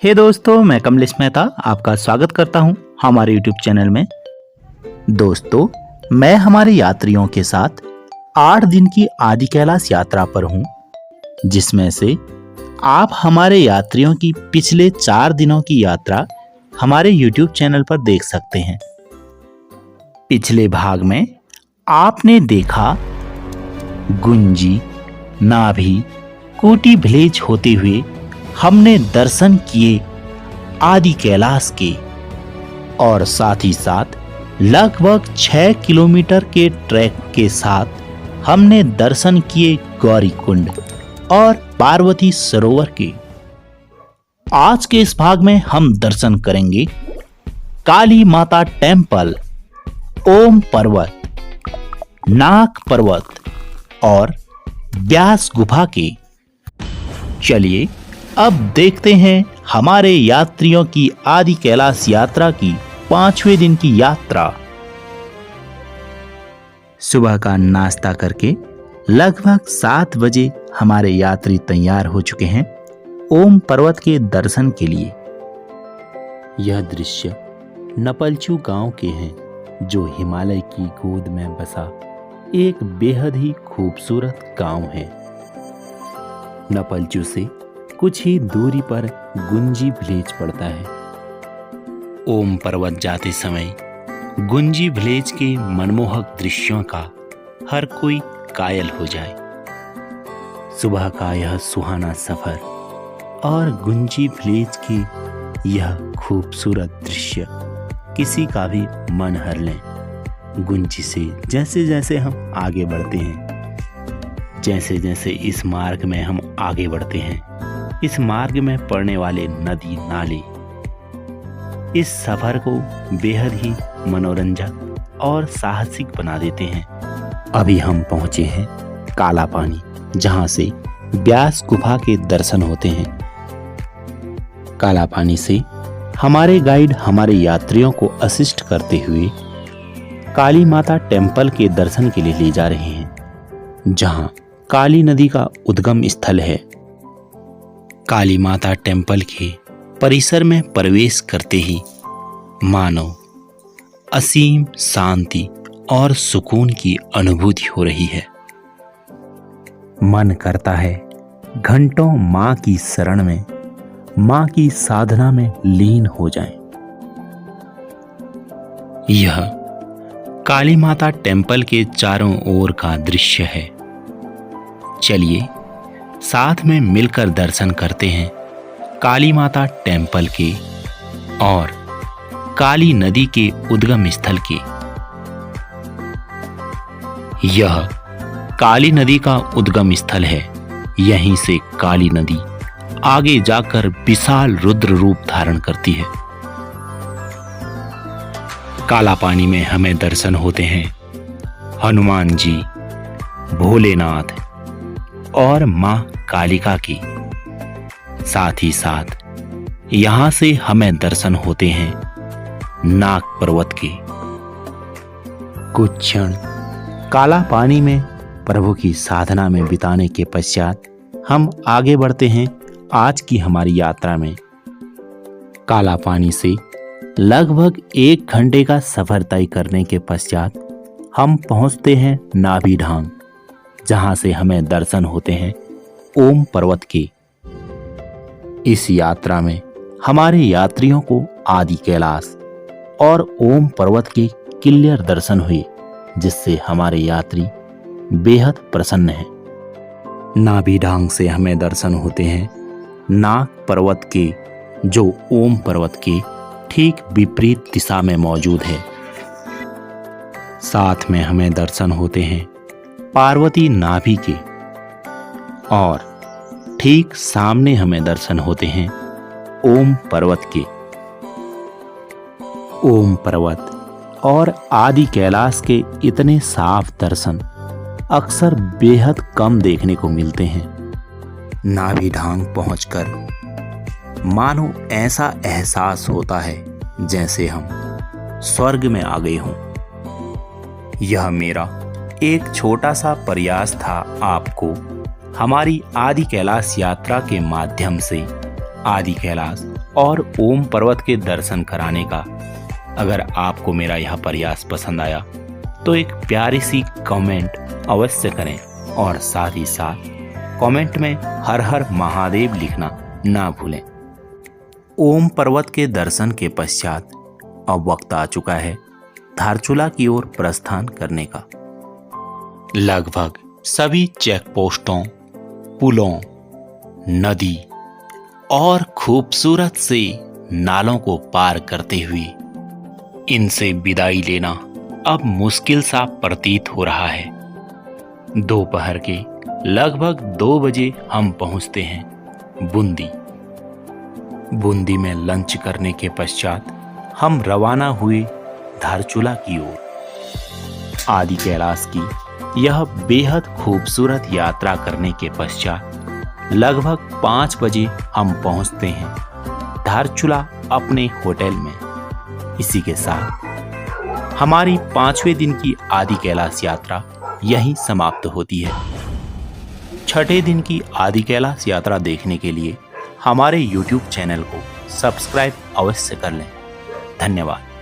हे दोस्तों, मैं कमलेश मेहता आपका स्वागत करता हूं हमारे YouTube चैनल में। दोस्तों, मैं हमारे यात्रियों के साथ 8 दिन की आदि कैलाश यात्रा पर हूं, जिसमें से आप हमारे यात्रियों की पिछले 4 दिनों की यात्रा हमारे YouTube चैनल पर देख सकते हैं। पिछले भाग में आपने देखा गुंजी, नाभी, कोटी विलेज होते हुए हमने दर्शन किए आदि कैलाश के और साथ ही साथ लगभग 6 किलोमीटर के ट्रैक के साथ हमने दर्शन किए गौरी कुंड और पार्वती सरोवर के। आज के इस भाग में हम दर्शन करेंगे काली माता टेम्पल, ओम पर्वत, नाग पर्वत और व्यास गुफा के। चलिए अब देखते हैं हमारे यात्रियों की आदि कैलाश यात्रा की 5वें दिन की यात्रा। सुबह का नाश्ता करके लगभग 7 बजे हमारे यात्री तैयार हो चुके हैं ओम पर्वत के दर्शन के लिए। यह दृश्य नपलचू गांव के हैं, जो हिमालय की गोद में बसा एक बेहद ही खूबसूरत गांव है। नपलचू से कुछ ही दूरी पर गुंजी विलेज पड़ता है। ओम पर्वत जाते समय गुंजी विलेज के मनमोहक दृश्यों का हर कोई कायल हो जाए। सुबह का यह सुहाना सफर और गुंजी विलेज की यह खूबसूरत दृश्य किसी का भी मन हर लें। गुंजी से जैसे जैसे हम आगे बढ़ते हैं, जैसे जैसे इस मार्ग में हम आगे बढ़ते हैं, इस मार्ग में पड़ने वाले नदी नाले इस सफर को बेहद ही मनोरंजक और साहसिक बना देते हैं। अभी हम पहुंचे हैं काला पानी, जहां से व्यास गुफा के दर्शन होते हैं। काला पानी से हमारे गाइड हमारे यात्रियों को असिस्ट करते हुए काली माता टेम्पल के दर्शन के लिए ले जा रहे हैं, जहां काली नदी का उद्गम स्थल है। काली माता टेम्पल के परिसर में प्रवेश करते ही मानो असीम शांति और सुकून की अनुभूति हो रही है। मन करता है घंटों माँ की शरण में, माँ की साधना में लीन हो जाएं। यह काली माता टेम्पल के चारों ओर का दृश्य है। चलिए साथ में मिलकर दर्शन करते हैं काली माता टेम्पल के और काली नदी के उद्गम स्थल के। यह काली नदी का उद्गम स्थल है। यहीं से काली नदी आगे जाकर विशाल रुद्र रूप धारण करती है। काला पानी में हमें दर्शन होते हैं हनुमान जी, भोलेनाथ और मां कालिका की। साथ ही साथ यहां से हमें दर्शन होते हैं नाग पर्वत के। कुछ क्षण काला पानी में प्रभु की साधना में बिताने के पश्चात हम आगे बढ़ते हैं आज की हमारी यात्रा में। काला पानी से लगभग 1 घंटे का सफर तय करने के पश्चात हम पहुंचते हैं नाभी ढांग, जहां से हमें दर्शन होते हैं ओम पर्वत के। इस यात्रा में हमारे यात्रियों को आदि कैलाश और ओम पर्वत के क्लियर दर्शन हुए, जिससे हमारे यात्री बेहद प्रसन्न हैं। नाभी ढांग से हमें दर्शन होते हैं नाग पर्वत के, जो ओम पर्वत के ठीक विपरीत दिशा में मौजूद है। साथ में हमें दर्शन होते हैं पार्वती नाभि के और ठीक सामने हमें दर्शन होते हैं ओम पर्वत के। ओम पर्वत और आदि कैलाश के इतने साफ दर्शन अक्सर बेहद कम देखने को मिलते हैं। नाभी ढांग पहुंचकर मानो ऐसा एहसास होता है जैसे हम स्वर्ग में आ गए हों। यह मेरा एक छोटा सा प्रयास था आपको हमारी आदि कैलाश यात्रा के माध्यम से आदि कैलाश और ओम पर्वत के दर्शन कराने का। अगर आपको मेरा यह प्रयास पसंद आया तो एक प्यारी सी कमेंट अवश्य करें और साथ ही साथ कमेंट में हर हर महादेव लिखना ना भूलें। ओम पर्वत के दर्शन के पश्चात अब वक्त आ चुका है धारचूला की ओर प्रस्थान करने का। लगभग सभी चेक पोस्टों, पुलों, नदी और खूबसूरत से नालों को पार करते हुए इनसे विदाई लेना अब मुश्किल सा प्रतीत हो रहा है। दोपहर के लगभग 2 बजे हम पहुंचते हैं बूंदी। बूंदी में लंच करने के पश्चात हम रवाना हुए धारचूला की ओर। आदि कैलाश की यह बेहद खूबसूरत यात्रा करने के पश्चात लगभग 5 बजे हम पहुंचते हैं धारचूला अपने होटल में। इसी के साथ हमारी 5वें दिन की आदि कैलाश यात्रा यहीं समाप्त होती है। 6ठे दिन की आदि कैलाश यात्रा देखने के लिए हमारे YouTube चैनल को सब्सक्राइब अवश्य कर लें। धन्यवाद।